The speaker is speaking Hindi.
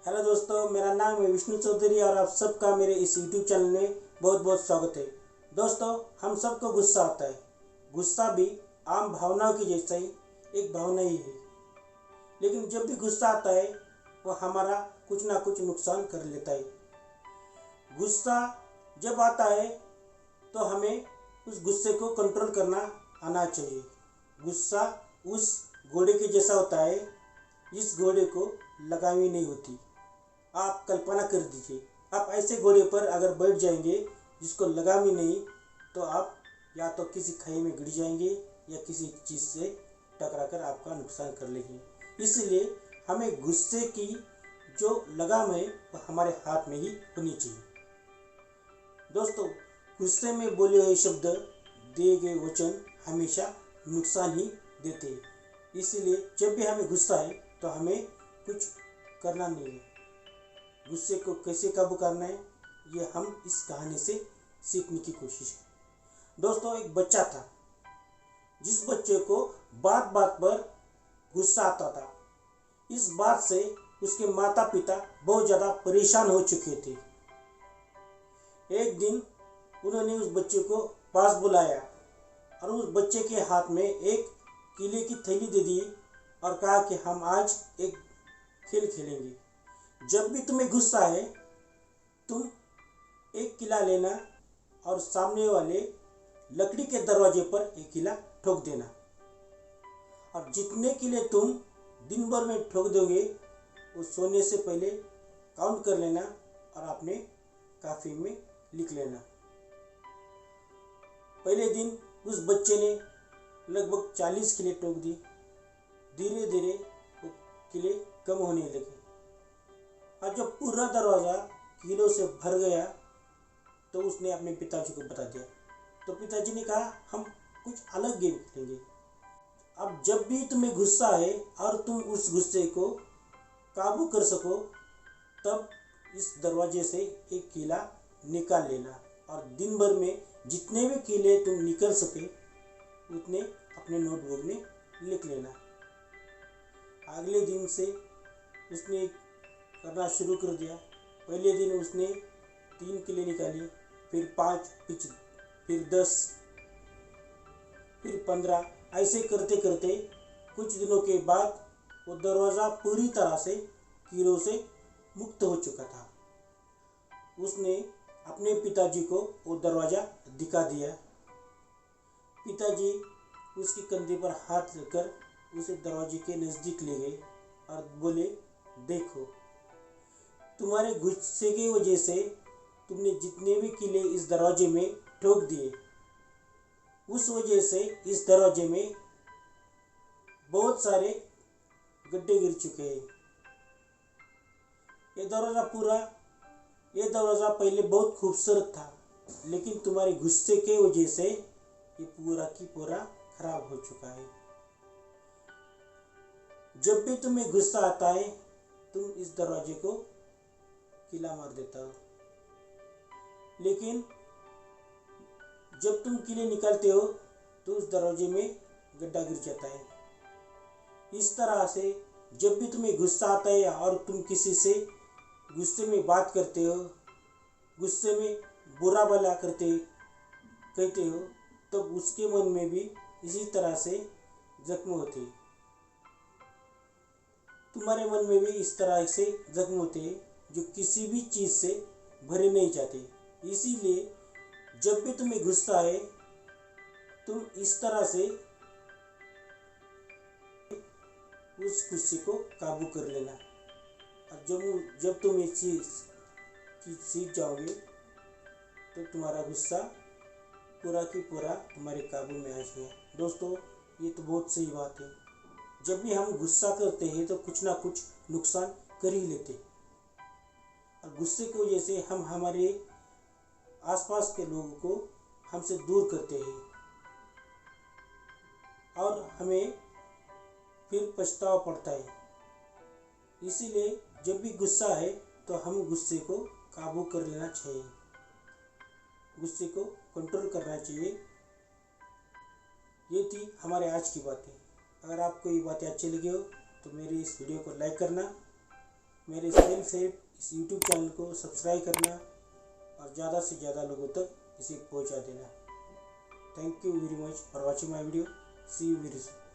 हेलो दोस्तों, मेरा नाम है विष्णु चौधरी और आप सबका मेरे इस यूट्यूब चैनल में बहुत बहुत स्वागत है। दोस्तों, हम सबको गुस्सा आता है। गुस्सा भी आम भावनाओं की जैसा ही एक भावना ही है, लेकिन जब भी गुस्सा आता है वो हमारा कुछ ना कुछ नुकसान कर लेता है। गुस्सा जब आता है तो हमें उस गुस्से को कंट्रोल करना आना चाहिए। गुस्सा उस घोड़े के जैसा होता है जिस घोड़े को लगामी नहीं होती। आप कल्पना कर दीजिए, आप ऐसे घोड़े पर अगर बैठ जाएंगे जिसको लगामी नहीं, तो आप या तो किसी खाई में गिर जाएंगे या किसी चीज़ से टकरा कर आपका नुकसान कर लेंगे। इसलिए हमें गुस्से की जो लगाम है वो हमारे हाथ में ही होनी चाहिए। दोस्तों, गुस्से में बोले हुए शब्द, दिए गए वचन हमेशा नुकसान ही देते हैं। इसलिए जब भी हमें गुस्सा है तो हमें कुछ करना नहीं है। गुस्से को कैसे काबू करना है ये हम इस कहानी से सीखने की कोशिश करें। दोस्तों, एक बच्चा था जिस बच्चे को बात बात पर गुस्सा आता था। इस बात से उसके माता पिता बहुत ज़्यादा परेशान हो चुके थे। एक दिन उन्होंने उस बच्चे को पास बुलाया और उस बच्चे के हाथ में एक किले की थैली दे दी और कहा कि हम आज एक खेल खेलेंगे। जब भी तुम्हें गुस्सा है तुम एक किला लेना और सामने वाले लकड़ी के दरवाजे पर एक किला ठोक देना, और जितने किले तुम दिन भर में ठोक दोगे वो सोने से पहले काउंट कर लेना और अपने काफी में लिख लेना। पहले दिन उस बच्चे ने लगभग 40 किले ठोक दी। धीरे धीरे वो किले कम होने लगे और जब पूरा दरवाज़ा किलों से भर गया तो उसने अपने पिताजी को बता दिया। तो पिताजी ने कहा, हम कुछ अलग गेम खेलेंगे। अब जब भी तुम्हें गुस्सा है और तुम उस गुस्से को काबू कर सको तब इस दरवाजे से एक किला निकाल लेना, और दिन भर में जितने भी किले तुम निकल सके उतने अपने नोटबुक में लिख लेना। अगले दिन से उसने करना शुरू कर दिया। पहले दिन उसने 3 किले निकाली, फिर 5, फिर 10, फिर 15। ऐसे करते करते कुछ दिनों के बाद वो दरवाज़ा पूरी तरह से कीड़ों से मुक्त हो चुका था। उसने अपने पिताजी को वो दरवाज़ा दिखा दिया। पिताजी उसके कंधे पर हाथ रखकर उसे दरवाजे के नज़दीक ले गए और बोले, देखो, तुम्हारे गुस्से की वजह से तुमने जितने भी किले इस दरवाजे में ठोक दिए, उस वजह से इस दरवाजे में बहुत सारे गड्ढे गिर चुके हैं। ये दरवाज़ा पहले बहुत खूबसूरत था, लेकिन तुम्हारे गुस्से के वजह से ये पूरा की पूरा खराब हो चुका है। जब भी तुम्हें गुस्सा आता है तुम इस दरवाजे को किला मार देता हो, लेकिन जब तुम किले निकालते हो तो उस दरवाजे में गड्ढा गिर जाता है। इस तरह से जब भी तुम्हें गुस्सा आता है और तुम किसी से गुस्से में बात करते हो, गुस्से में बुरा भला कहते हो, तब उसके मन में भी इसी तरह से जख्म होते हैं। तुम्हारे मन में भी इस तरह से जख्म होते हैं जो किसी भी चीज़ से भरे नहीं जाते। इसीलिए जब भी तुम्हें गुस्सा है तुम इस तरह से उस गुस्से को काबू कर लेना, और जब तुम ये चीज़ सीख जाओगे तो तुम्हारा गुस्सा पूरा की पूरा तुम्हारे काबू में आ जाएगा। दोस्तों, ये तो बहुत सही बात है। जब भी हम गुस्सा करते हैं तो कुछ ना कुछ नुकसान कर ही लेते हैं, और गुस्से की वजह से हम हमारे आसपास के लोगों को हमसे दूर करते हैं और हमें फिर पछतावा पड़ता है। इसीलिए जब भी गुस्सा है तो हम गुस्से को काबू कर लेना चाहिए, गुस्से को कंट्रोल करना चाहिए। ये थी हमारे आज की बातें। अगर आपको ये बातें अच्छी लगी हो तो मेरी इस वीडियो को लाइक करना, मेरे सेल्फ हेल्प इस यूट्यूब चैनल को सब्सक्राइब करना और ज़्यादा से ज़्यादा लोगों तक इसे पहुंचा देना। Thank you very much for watching my video. See you very soon.